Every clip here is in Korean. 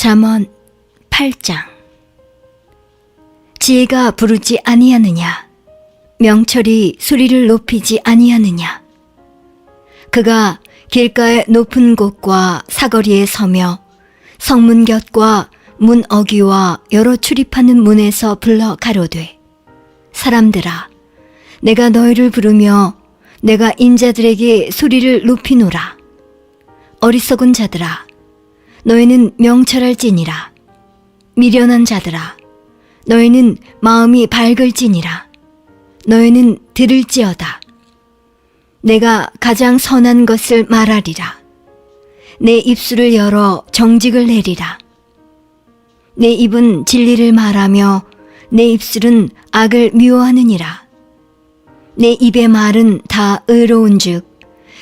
잠언 8장. 지혜가 부르지 아니하느냐? 명철이 소리를 높이지 아니하느냐? 그가 길가의 높은 곳과 사거리에 서며 성문 곁과 문 어귀와 여러 출입하는 문에서 불러 가로되, 사람들아, 내가 너희를 부르며 내가 인자들에게 소리를 높이노라. 어리석은 자들아, 너희는 명철할지니라. 미련한 자들아, 너희는 마음이 밝을지니라. 너희는 들을지어다. 내가 가장 선한 것을 말하리라. 내 입술을 열어 정직을 내리라. 내 입은 진리를 말하며 내 입술은 악을 미워하느니라. 내 입의 말은 다 의로운즉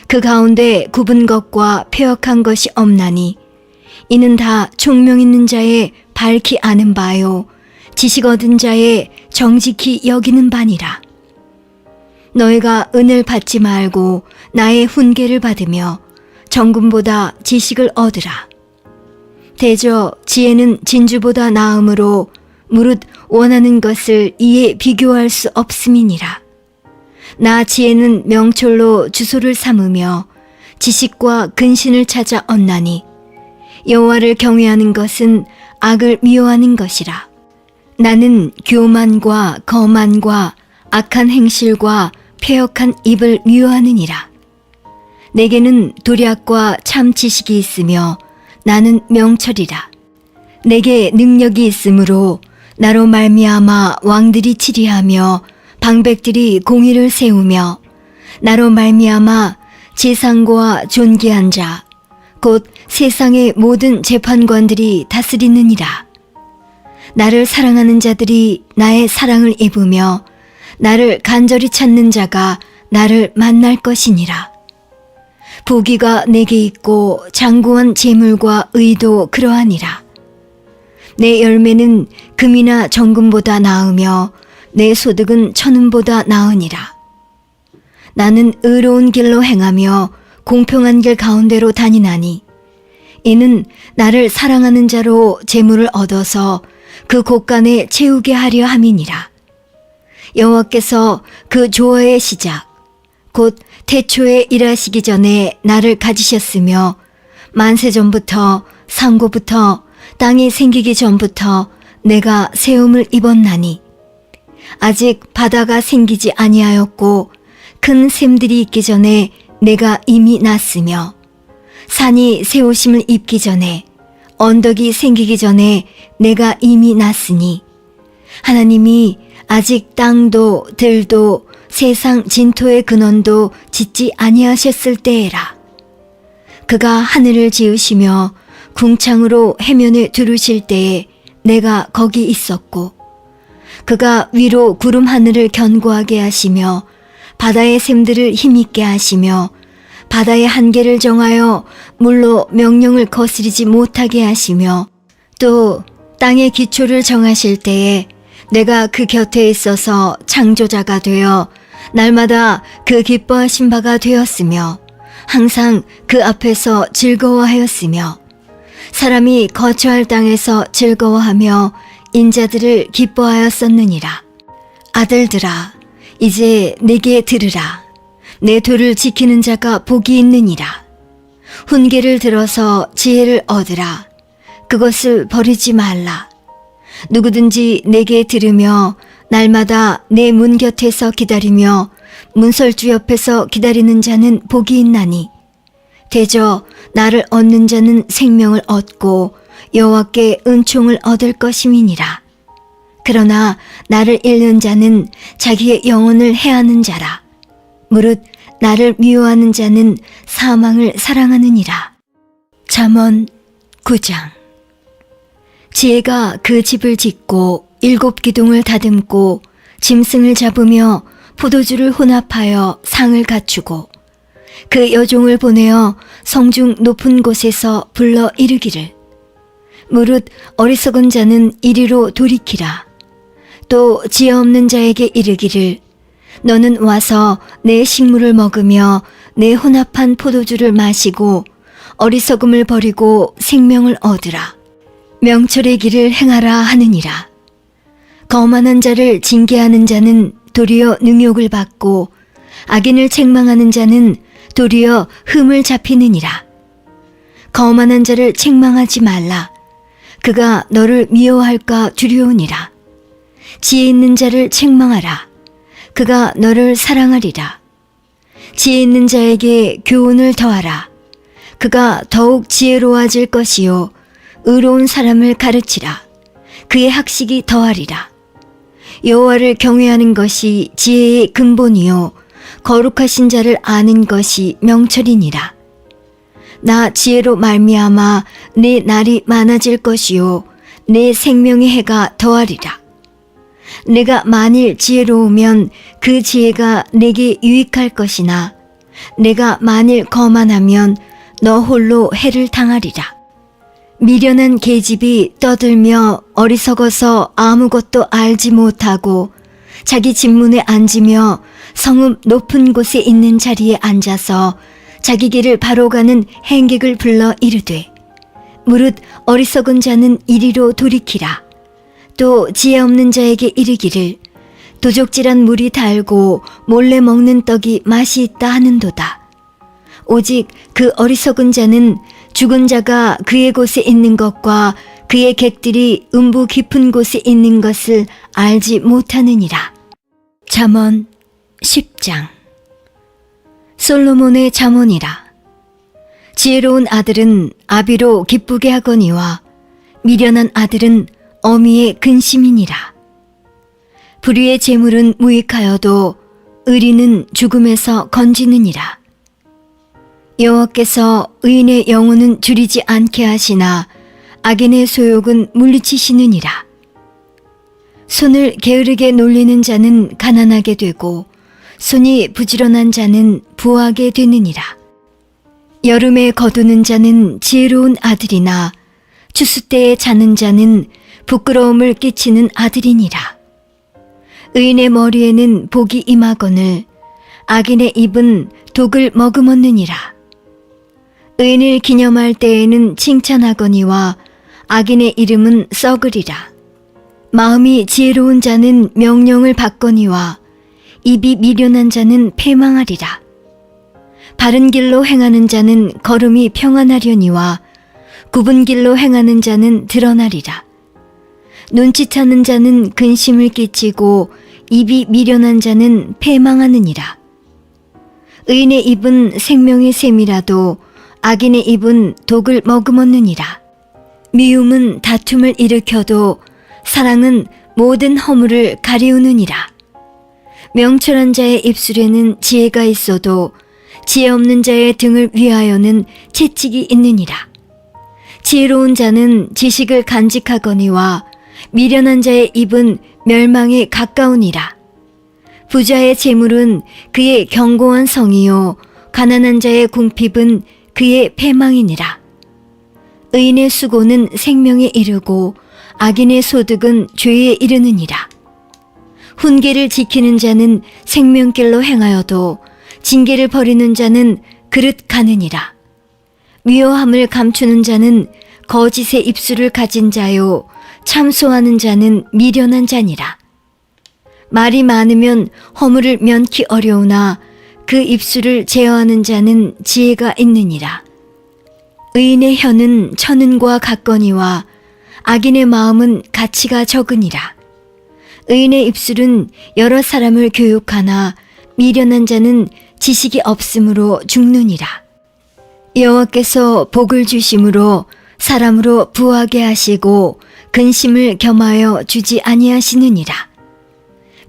그 가운데 굽은 것과 패역한 것이 없나니 이는 다 총명 있는 자의 밝히 아는 바요 지식 얻은 자의 정직히 여기는 바니라. 너희가 은을 받지 말고 나의 훈계를 받으며 정금보다 지식을 얻으라. 대저 지혜는 진주보다 나음으로 무릇 원하는 것을 이에 비교할 수 없음이니라. 나 지혜는 명철로 주소를 삼으며 지식과 근신을 찾아 얻나니 여호와를 경외하는 것은 악을 미워하는 것이라. 나는 교만과 거만과 악한 행실과 패역한 입을 미워하느니라. 내게는 도략과 참 지식이 있으며 나는 명철이라. 내게 능력이 있으므로 나로 말미암아 왕들이 치리하며 방백들이 공의를 세우며 나로 말미암아 제상과 존귀한 자 곧 세상의 모든 재판관들이 다스리느니라. 나를 사랑하는 자들이 나의 사랑을 입으며 나를 간절히 찾는 자가 나를 만날 것이니라. 부귀가 내게 있고 장구한 재물과 의도 그러하니라. 내 열매는 금이나 정금보다 나으며 내 소득은 천은보다 나으니라. 나는 의로운 길로 행하며 공평한 길 가운데로 다니나니 이는 나를 사랑하는 자로 재물을 얻어서 그 곳간에 채우게 하려 함이니라. 여호와께서 그 조화의 시작 곧 태초에 일하시기 전에 나를 가지셨으며 만세 전부터 상고부터 땅이 생기기 전부터 내가 세움을 입었나니 아직 바다가 생기지 아니하였고 큰 샘들이 있기 전에 내가 이미 났으며 산이 세우심을 입기 전에 언덕이 생기기 전에 내가 이미 났으니 하나님이 아직 땅도 들도 세상 진토의 근원도 짓지 아니하셨을 때에라. 그가 하늘을 지으시며 궁창으로 해면에 두르실 때에 내가 거기 있었고 그가 위로 구름 하늘을 견고하게 하시며 바다의 샘들을 힘있게 하시며 바다의 한계를 정하여 물로 명령을 거스리지 못하게 하시며 또 땅의 기초를 정하실 때에 내가 그 곁에 있어서 창조자가 되어 날마다 그 기뻐하신 바가 되었으며 항상 그 앞에서 즐거워하였으며 사람이 거처할 땅에서 즐거워하며 인자들을 기뻐하였었느니라. 아들들아, 이제 내게 들으라. 내 도를 지키는 자가 복이 있느니라. 훈계를 들어서 지혜를 얻으라. 그것을 버리지 말라. 누구든지 내게 들으며 날마다 내 문 곁에서 기다리며 문설주 옆에서 기다리는 자는 복이 있나니 대저 나를 얻는 자는 생명을 얻고 여호와께 은총을 얻을 것임이니라. 그러나 나를 잃는 자는 자기의 영혼을 해하는 자라. 무릇 나를 미워하는 자는 사망을 사랑하느니라. 잠언 9장. 지혜가 그 집을 짓고 7 기둥을 다듬고 짐승을 잡으며 포도주를 혼합하여 상을 갖추고 그 여종을 보내어 성중 높은 곳에서 불러 이르기를 무릇 어리석은 자는 이리로 돌이키라. 또 지혜 없는 자에게 이르기를 너는 와서 내 식물을 먹으며 내 혼합한 포도주를 마시고 어리석음을 버리고 생명을 얻으라. 명철의 길을 행하라 하느니라. 거만한 자를 징계하는 자는 도리어 능욕을 받고 악인을 책망하는 자는 도리어 흠을 잡히느니라. 거만한 자를 책망하지 말라. 그가 너를 미워할까 두려우니라. 지혜 있는 자를 책망하라. 그가 너를 사랑하리라. 지혜 있는 자에게 교훈을 더하라. 그가 더욱 지혜로워질 것이요 의로운 사람을 가르치라. 그의 학식이 더하리라. 여호와를 경외하는 것이 지혜의 근본이요 거룩하신 자를 아는 것이 명철이니라. 나 지혜로 말미암아 내 날이 많아질 것이요 내 생명의 해가 더하리라. 내가 만일 지혜로우면 그 지혜가 내게 유익할 것이나 내가 만일 거만하면 너 홀로 해를 당하리라. 미련한 계집이 떠들며 어리석어서 아무것도 알지 못하고 자기 집문에 앉으며 성읍 높은 곳에 있는 자리에 앉아서 자기 길을 바로 가는 행객을 불러 이르되 무릇 어리석은 자는 이리로 돌이키라. 또 지혜 없는 자에게 이르기를 도적질한 물이 달고 몰래 먹는 떡이 맛이 있다 하는도다. 오직 그 어리석은 자는 죽은 자가 그의 곳에 있는 것과 그의 객들이 음부 깊은 곳에 있는 것을 알지 못하느니라. 잠언 10장. 솔로몬의 잠언이라. 지혜로운 아들은 아비로 기쁘게 하거니와 미련한 아들은 어미의 근심이니라. 불의의 재물은 무익하여도 의리는 죽음에서 건지느니라. 여호와께서 의인의 영혼은 줄이지 않게 하시나 악인의 소욕은 물리치시느니라. 손을 게으르게 놀리는 자는 가난하게 되고 손이 부지런한 자는 부하게 되느니라. 여름에 거두는 자는 지혜로운 아들이나 추수 때에 자는 자는 부끄러움을 끼치는 아들이니라. 의인의 머리에는 복이 임하거늘 악인의 입은 독을 머금었느니라. 의인을 기념할 때에는 칭찬하거니와 악인의 이름은 썩으리라. 마음이 지혜로운 자는 명령을 받거니와 입이 미련한 자는 패망하리라. 바른 길로 행하는 자는 걸음이 평안하려니와 굽은 길로 행하는 자는 드러나리라. 눈치차는 자는 근심을 끼치고 입이 미련한 자는 패망하느니라. 의인의 입은 생명의 샘이라도 악인의 입은 독을 머금었느니라. 미움은 다툼을 일으켜도 사랑은 모든 허물을 가리우느니라. 명철한 자의 입술에는 지혜가 있어도 지혜 없는 자의 등을 위하여는 채찍이 있느니라. 지혜로운 자는 지식을 간직하거니와 미련한 자의 입은 멸망에 가까우니라. 부자의 재물은 그의 견고한 성이요 가난한 자의 궁핍은 그의 패망이니라. 의인의 수고는 생명에 이르고 악인의 소득은 죄에 이르느니라. 훈계를 지키는 자는 생명길로 행하여도 징계를 버리는 자는 그릇 가느니라. 미워함을 감추는 자는 거짓의 입술을 가진 자요 참소하는 자는 미련한 자니라. 말이 많으면 허물을 면키 어려우나 그 입술을 제어하는 자는 지혜가 있느니라. 의인의 혀는 천은과 같거니와 악인의 마음은 가치가 적으니라. 의인의 입술은 여러 사람을 교육하나 미련한 자는 지식이 없으므로 죽느니라. 여호와께서 복을 주심으로 사람으로 부하게 하시고 근심을 겸하여 주지 아니하시느니라.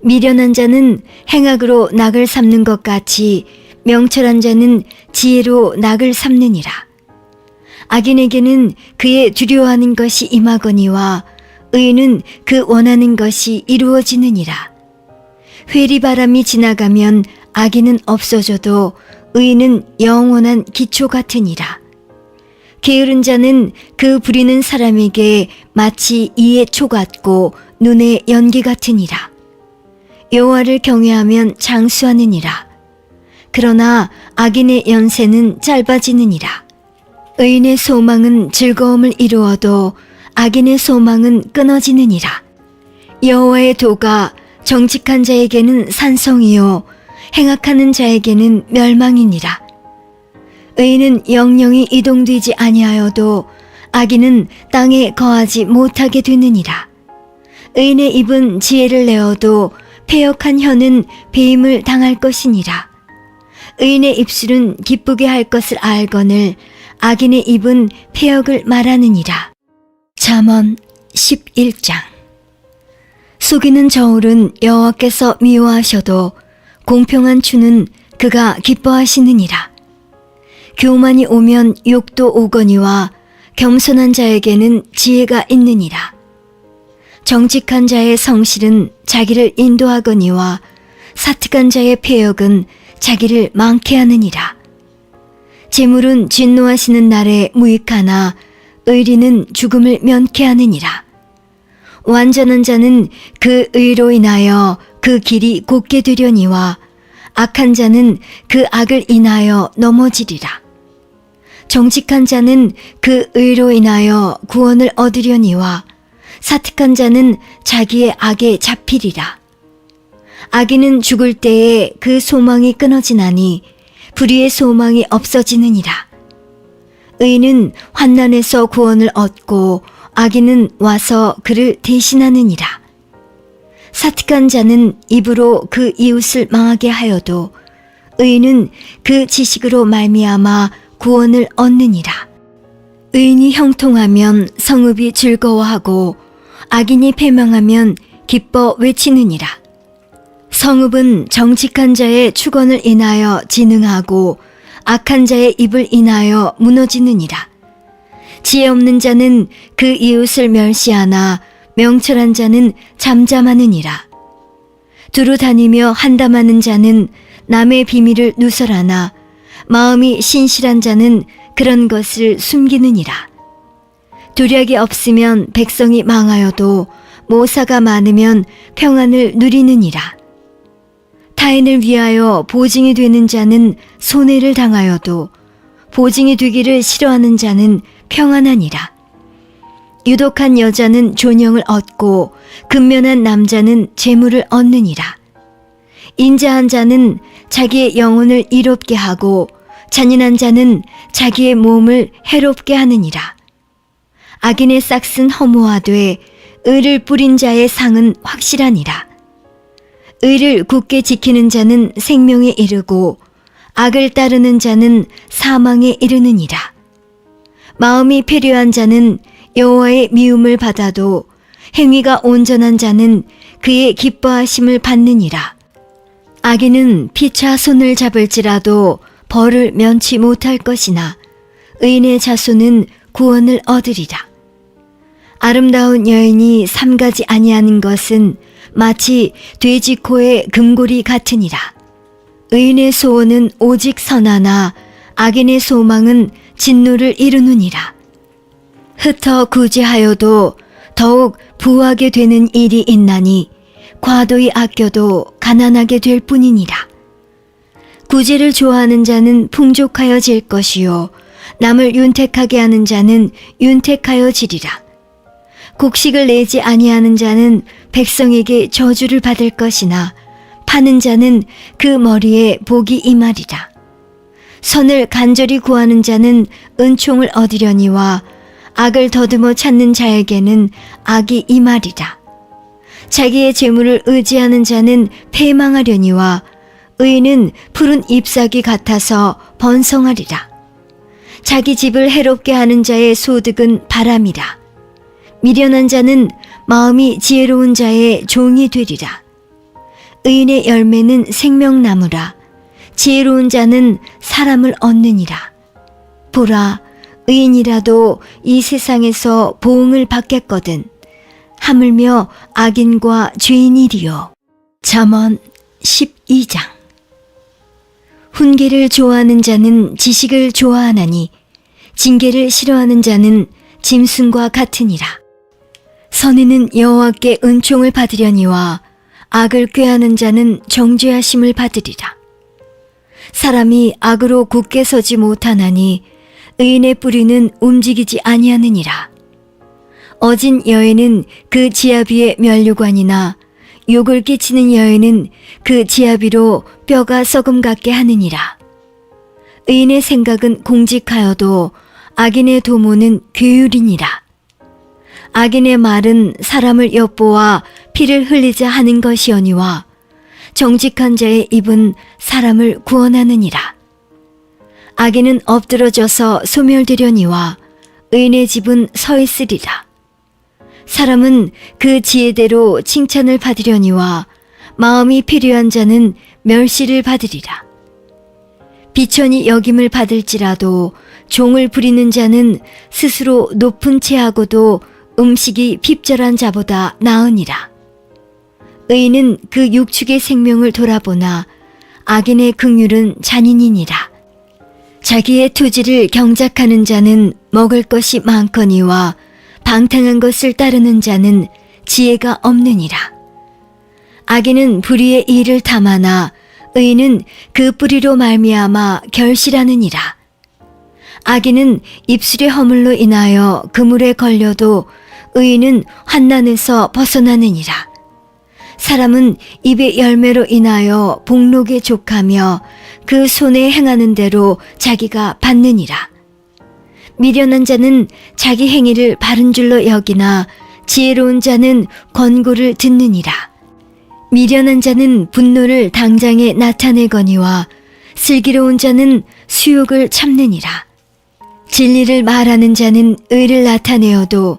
미련한 자는 행악으로 낙을 삼는 것 같이 명철한 자는 지혜로 낙을 삼느니라. 악인에게는 그의 두려워하는 것이 임하거니와 의인은 그 원하는 것이 이루어지느니라. 회리바람이 지나가면 악인은 없어져도 의인은 영원한 기초 같으니라. 게으른 자는 그 부리는 사람에게 마치 이의 초 같고 눈의 연기 같으니라. 여호와를 경외하면 장수하느니라. 그러나 악인의 연세는 짧아지느니라. 의인의 소망은 즐거움을 이루어도 악인의 소망은 끊어지느니라. 여호와의 도가 정직한 자에게는 산성이요 행악하는 자에게는 멸망이니라. 의인은 영영이 이동되지 아니하여도 악인은 땅에 거하지 못하게 되느니라. 의인의 입은 지혜를 내어도 패역한 혀는 배임을 당할 것이니라. 의인의 입술은 기쁘게 할 것을 알거늘 악인의 입은 패역을 말하느니라. 잠언 11장. 속이는 저울은 여호와께서 미워하셔도 공평한 추는 그가 기뻐하시느니라. 교만이 오면 욕도 오거니와 겸손한 자에게는 지혜가 있느니라. 정직한 자의 성실은 자기를 인도하거니와 사특한 자의 패역은 자기를 망케 하느니라. 재물은 진노하시는 날에 무익하나 의리는 죽음을 면케 하느니라. 완전한 자는 그 의로 인하여 그 길이 곧게 되려니와 악한 자는 그 악을 인하여 넘어지리라. 정직한 자는 그 의로 인하여 구원을 얻으려니와 사특한 자는 자기의 악에 잡히리라. 악인은 죽을 때에 그 소망이 끊어지나니 불의의 소망이 없어지느니라. 의인은 환난에서 구원을 얻고 악인은 와서 그를 대신하느니라. 사특한 자는 입으로 그 이웃을 망하게 하여도 의인은 그 지식으로 말미암아 구원을 얻느니라. 의인이 형통하면 성읍이 즐거워하고 악인이 패망하면 기뻐 외치느니라. 성읍은 정직한 자의 축원을 인하여 진흥하고 악한 자의 입을 인하여 무너지느니라. 지혜 없는 자는 그 이웃을 멸시하나 명철한 자는 잠잠하느니라. 두루 다니며 한담하는 자는 남의 비밀을 누설하나 마음이 신실한 자는 그런 것을 숨기느니라. 도략이 없으면 백성이 망하여도 모사가 많으면 평안을 누리느니라. 타인을 위하여 보증이 되는 자는 손해를 당하여도 보증이 되기를 싫어하는 자는 평안하니라. 유독한 여자는 존영을 얻고 근면한 남자는 재물을 얻느니라. 인자한 자는 자기의 영혼을 이롭게 하고 잔인한 자는 자기의 몸을 해롭게 하느니라. 악인의 싹은 허무하되 의를 뿌린 자의 상은 확실하니라. 의를 굳게 지키는 자는 생명에 이르고 악을 따르는 자는 사망에 이르느니라. 마음이 패류한 자는 여호와의 미움을 받아도 행위가 온전한 자는 그의 기뻐하심을 받느니라. 악인은 피차 손을 잡을지라도 벌을 면치 못할 것이나 의인의 자손은 구원을 얻으리라. 아름다운 여인이 삼가지 아니하는 것은 마치 돼지 코의 금고리 같으니라. 의인의 소원은 오직 선하나 악인의 소망은 진노를 이루느니라. 흩어 구제하여도 더욱 부하게 되는 일이 있나니 과도히 아껴도 가난하게 될 뿐이니라. 구제를 좋아하는 자는 풍족하여질 것이요 남을 윤택하게 하는 자는 윤택하여지리라. 곡식을 내지 아니하는 자는 백성에게 저주를 받을 것이나 파는 자는 그 머리에 복이 임하리라. 선을 간절히 구하는 자는 은총을 얻으려니와 악을 더듬어 찾는 자에게는 악이 임하리라. 자기의 재물을 의지하는 자는 패망하려니와 의인은 푸른 잎사귀 같아서 번성하리라. 자기 집을 해롭게 하는 자의 소득은 바람이라. 미련한 자는 마음이 지혜로운 자의 종이 되리라. 의인의 열매는 생명나무라. 지혜로운 자는 사람을 얻느니라. 보라, 의인이라도 이 세상에서 보응을 받겠거든. 하물며 악인과 죄인이리요. 잠언 12장. 훈계를 좋아하는 자는 지식을 좋아하나니 징계를 싫어하는 자는 짐승과 같으니라. 선인은 여호와께 은총을 받으려니와 악을 꾀하는 자는 정죄하심을 받으리라. 사람이 악으로 굳게 서지 못하나니 의인의 뿌리는 움직이지 아니하느니라. 어진 여인은 그 지아비의 면류관이나 욕을 끼치는 여인은 그 지아비로 뼈가 썩음 같게 하느니라. 의인의 생각은 공직하여도 악인의 도모는 괴율이니라. 악인의 말은 사람을 엿보아 피를 흘리자 하는 것이오니와 정직한 자의 입은 사람을 구원하느니라. 악인은 엎드러져서 소멸되려니와 의인의 집은 서 있으리라. 사람은 그 지혜대로 칭찬을 받으려니와 마음이 필요한 자는 멸시를 받으리라. 비천이 여김을 받을지라도 종을 부리는 자는 스스로 높은 채하고도 음식이 핍절한 자보다 나으니라. 의인은 그 육축의 생명을 돌아보나 악인의 긍휼은 잔인이니라. 자기의 토지를 경작하는 자는 먹을 것이 많거니와 방탕한 것을 따르는 자는 지혜가 없느니라. 악인은 불의의 일을 탐하나 의인은 그 뿌리로 말미암아 결실하느니라. 악인은 입술의 허물로 인하여 그물에 걸려도 의인은 환난에서 벗어나느니라. 사람은 입의 열매로 인하여 복록에 족하며 그 손에 행하는 대로 자기가 받느니라. 미련한 자는 자기 행위를 바른 줄로 여기나 지혜로운 자는 권고를 듣느니라. 미련한 자는 분노를 당장에 나타내거니와 슬기로운 자는 수욕을 참느니라. 진리를 말하는 자는 의를 나타내어도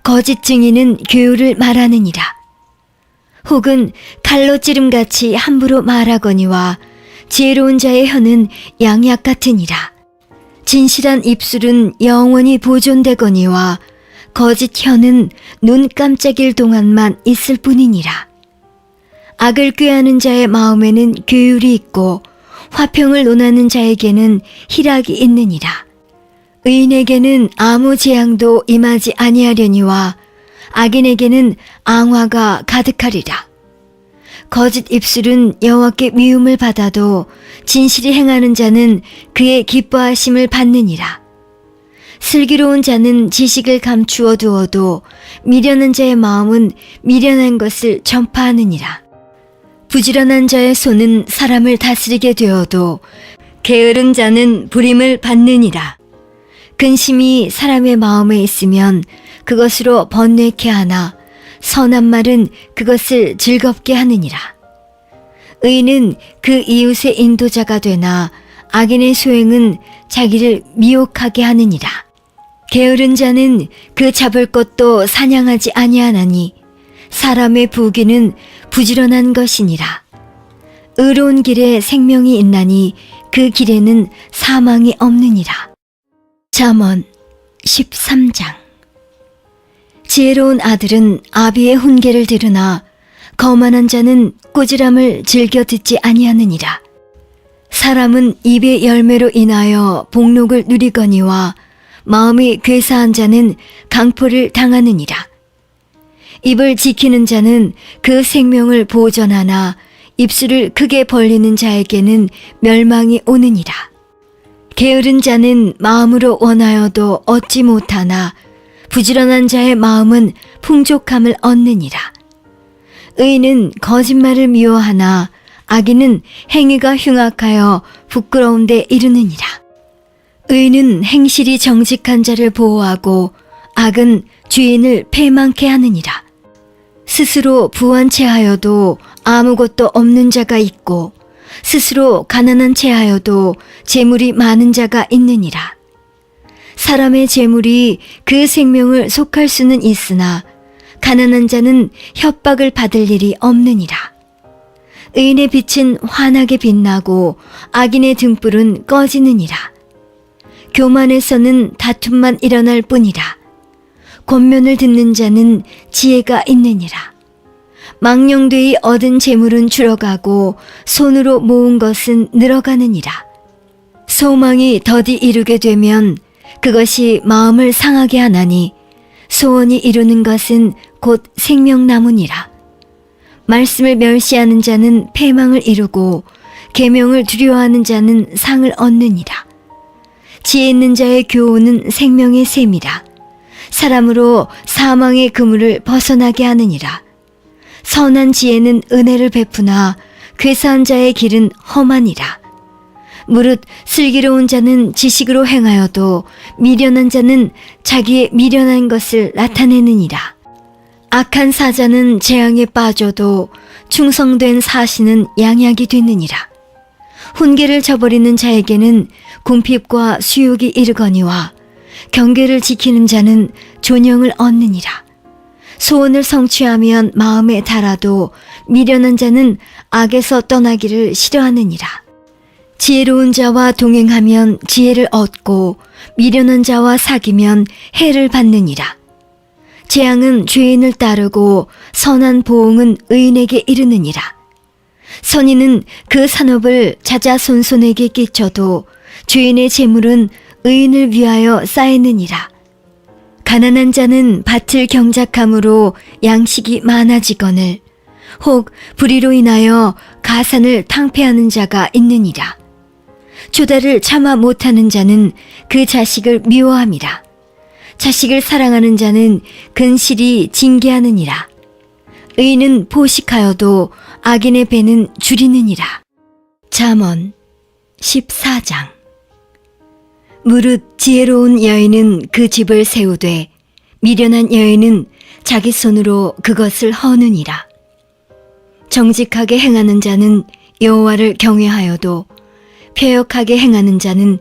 거짓 증인은 교훈을 말하느니라. 혹은 칼로 찌름같이 함부로 말하거니와 지혜로운 자의 혀는 양약 같으니라. 진실한 입술은 영원히 보존되거니와 거짓 혀는 눈 깜짝일 동안만 있을 뿐이니라. 악을 꾀하는 자의 마음에는 교율이 있고 화평을 논하는 자에게는 희락이 있느니라. 의인에게는 아무 재앙도 임하지 아니하려니와 악인에게는 앙화가 가득하리라. 거짓 입술은 여호와께 미움을 받아도 진실이 행하는 자는 그의 기뻐하심을 받느니라. 슬기로운 자는 지식을 감추어 두어도 미련한 자의 마음은 미련한 것을 전파하느니라. 부지런한 자의 손은 사람을 다스리게 되어도 게으른 자는 부림을 받느니라. 근심이 사람의 마음에 있으면 그것으로 번뇌케 하나 선한 말은 그것을 즐겁게 하느니라. 의인은 그 이웃의 인도자가 되나 악인의 소행은 자기를 미혹하게 하느니라. 게으른 자는 그 잡을 것도 사냥하지 아니하나니 사람의 부귀는 부지런한 것이니라. 의로운 길에 생명이 있나니 그 길에는 사망이 없느니라. 잠언 13장. 지혜로운 아들은 아비의 훈계를 들으나 거만한 자는 꾸지람을 즐겨 듣지 아니하느니라. 사람은 입의 열매로 인하여 복록을 누리거니와 마음이 괴사한 자는 강포를 당하느니라. 입을 지키는 자는 그 생명을 보전하나 입술을 크게 벌리는 자에게는 멸망이 오느니라. 게으른 자는 마음으로 원하여도 얻지 못하나 부지런한 자의 마음은 풍족함을 얻느니라. 의인은 거짓말을 미워하나 악인은 행위가 흉악하여 부끄러운 데 이르느니라. 의인은 행실이 정직한 자를 보호하고 악은 주인을 패망케 하느니라. 스스로 부한 채하여도 아무것도 없는 자가 있고 스스로 가난한 채하여도 재물이 많은 자가 있느니라. 사람의 재물이 그 생명을 속할 수는 있으나 가난한 자는 협박을 받을 일이 없느니라. 의인의 빛은 환하게 빛나고 악인의 등불은 꺼지느니라. 교만에서는 다툼만 일어날 뿐이라. 권면을 듣는 자는 지혜가 있느니라. 망령되이 얻은 재물은 줄어가고 손으로 모은 것은 늘어가느니라. 소망이 더디 이루게 되면 그것이 마음을 상하게 하나니 소원이 이루는 것은 곧 생명나무니라. 말씀을 멸시하는 자는 패망을 이루고 계명을 두려워하는 자는 상을 얻느니라. 지혜 있는 자의 교훈은 생명의 샘이라. 사람으로 사망의 그물을 벗어나게 하느니라. 선한 지혜는 은혜를 베푸나 괴사한 자의 길은 험하니라. 무릇 슬기로운 자는 지식으로 행하여도 미련한 자는 자기의 미련한 것을 나타내느니라. 악한 사자는 재앙에 빠져도 충성된 사신은 양약이 되느니라. 훈계를 저버리는 자에게는 궁핍과 수욕이 이르거니와 경계를 지키는 자는 존영을 얻느니라. 소원을 성취하면 마음에 달아도 미련한 자는 악에서 떠나기를 싫어하느니라. 지혜로운 자와 동행하면 지혜를 얻고 미련한 자와 사귀면 해를 받느니라. 재앙은 죄인을 따르고 선한 보응은 의인에게 이르느니라. 선인은 그 산업을 자자손손에게 끼쳐도 죄인의 재물은 의인을 위하여 쌓이느니라. 가난한 자는 밭을 경작함으로 양식이 많아지거늘 혹 불의로 인하여 가산을 탕폐하는 자가 있느니라. 조다를 참아 못하는 자는 그 자식을 미워함이라. 자식을 사랑하는 자는 근실이 징계하느니라. 의인은 포식하여도 악인의 배는 줄이느니라. 잠언 14장. 무릇 지혜로운 여인은 그 집을 세우되 미련한 여인은 자기 손으로 그것을 허느니라. 정직하게 행하는 자는 여호와를 경외하여도 패역하게 행하는 자는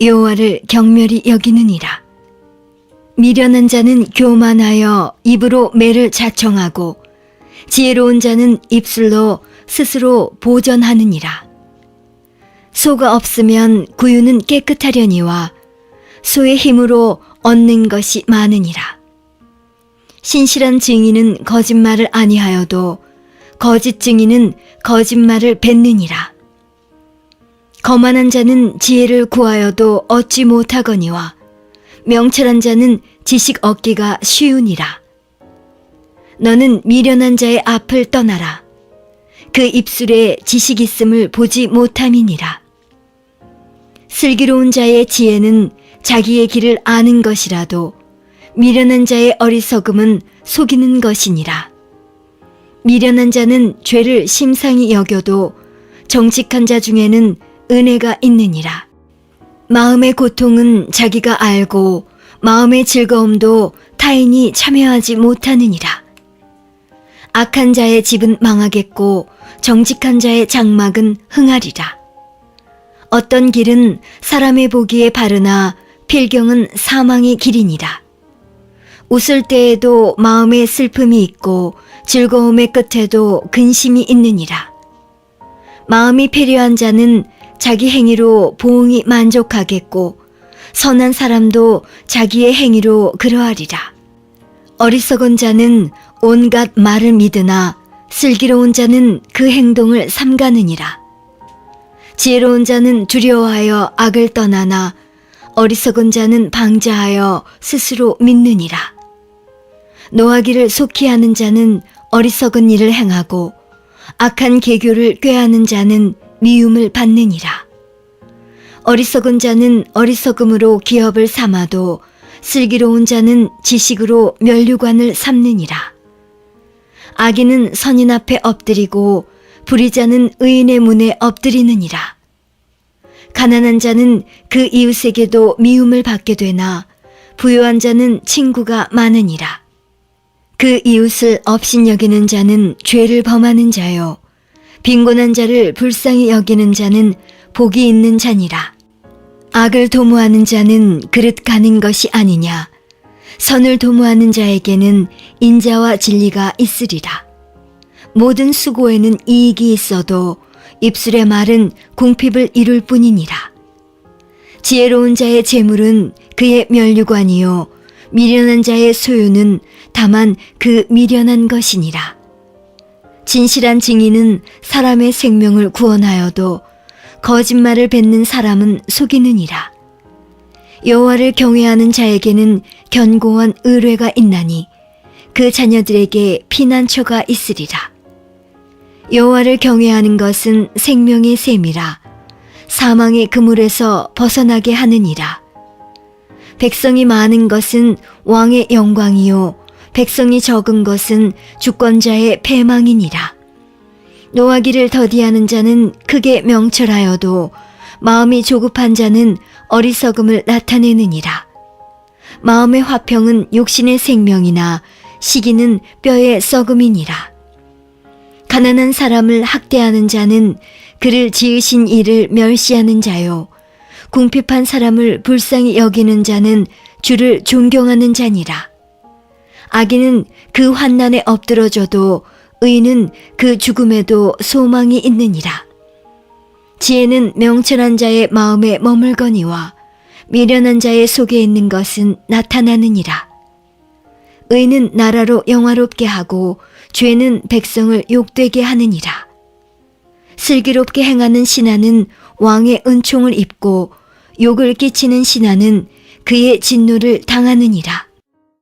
여호와를 경멸히 여기느니라. 미련한 자는 교만하여 입으로 매를 자청하고 지혜로운 자는 입술로 스스로 보전하느니라. 소가 없으면 구유는 깨끗하려니와 소의 힘으로 얻는 것이 많으니라. 신실한 증인은 거짓말을 아니하여도 거짓 증인은 거짓말을 뱉느니라. 거만한 자는 지혜를 구하여도 얻지 못하거니와 명철한 자는 지식 얻기가 쉬우니라. 너는 미련한 자의 앞을 떠나라. 그 입술에 지식 있음을 보지 못함이니라. 슬기로운 자의 지혜는 자기의 길을 아는 것이라도 미련한 자의 어리석음은 속이는 것이니라. 미련한 자는 죄를 심상히 여겨도 정직한 자 중에는 은혜가 있느니라. 마음의 고통은 자기가 알고 마음의 즐거움도 타인이 참여하지 못하느니라. 악한 자의 집은 망하겠고 정직한 자의 장막은 흥하리라. 어떤 길은 사람의 보기에 바르나 필경은 사망의 길이니라. 웃을 때에도 마음에 슬픔이 있고 즐거움의 끝에도 근심이 있느니라. 마음이 패려한 자는 자기 행위로 보응이 만족하겠고 선한 사람도 자기의 행위로 그러하리라. 어리석은 자는 온갖 말을 믿으나 슬기로운 자는 그 행동을 삼가느니라. 지혜로운 자는 두려워하여 악을 떠나나 어리석은 자는 방자하여 스스로 믿느니라. 노하기를 속히 하는 자는 어리석은 일을 행하고 악한 계교를 꾀하는 자는 미움을 받느니라. 어리석은 자는 어리석음으로 기업을 삼아도 슬기로운 자는 지식으로 면류관을 삼느니라. 악인은 선인 앞에 엎드리고 불의자는 의인의 문에 엎드리느니라. 가난한 자는 그 이웃에게도 미움을 받게 되나 부유한 자는 친구가 많으니라. 그 이웃을 업신여기는 자는 죄를 범하는 자요 빈곤한 자를 불쌍히 여기는 자는 복이 있는 자니라. 악을 도모하는 자는 그릇 가는 것이 아니냐. 선을 도모하는 자에게는 인자와 진리가 있으리라. 모든 수고에는 이익이 있어도 입술의 말은 궁핍을 이룰 뿐이니라. 지혜로운 자의 재물은 그의 면류관이요 미련한 자의 소유는 다만 그 미련한 것이니라. 진실한 증인은 사람의 생명을 구원하여도 거짓말을 뱉는 사람은 속이느니라. 여호와를 경외하는 자에게는 견고한 의뢰가 있나니 그 자녀들에게 피난처가 있으리라. 여호와를 경외하는 것은 생명의 셈이라. 사망의 그물에서 벗어나게 하느니라. 백성이 많은 것은 왕의 영광이요 백성이 적은 것은 주권자의 패망이니라. 노하기를 더디하는 자는 크게 명철하여도 마음이 조급한 자는 어리석음을 나타내느니라. 마음의 화평은 육신의 생명이나 시기는 뼈의 썩음이니라. 가난한 사람을 학대하는 자는 그를 지으신 이를 멸시하는 자요 궁핍한 사람을 불쌍히 여기는 자는 주를 존경하는 자니라. 악인은 그 환난에 엎드러져도 의인은 그 죽음에도 소망이 있느니라. 지혜는 명철한 자의 마음에 머물거니와 미련한 자의 속에 있는 것은 나타나느니라. 의는 나라로 영화롭게 하고 죄는 백성을 욕되게 하느니라. 슬기롭게 행하는 신하는 왕의 은총을 입고 욕을 끼치는 신하는 그의 진노를 당하느니라.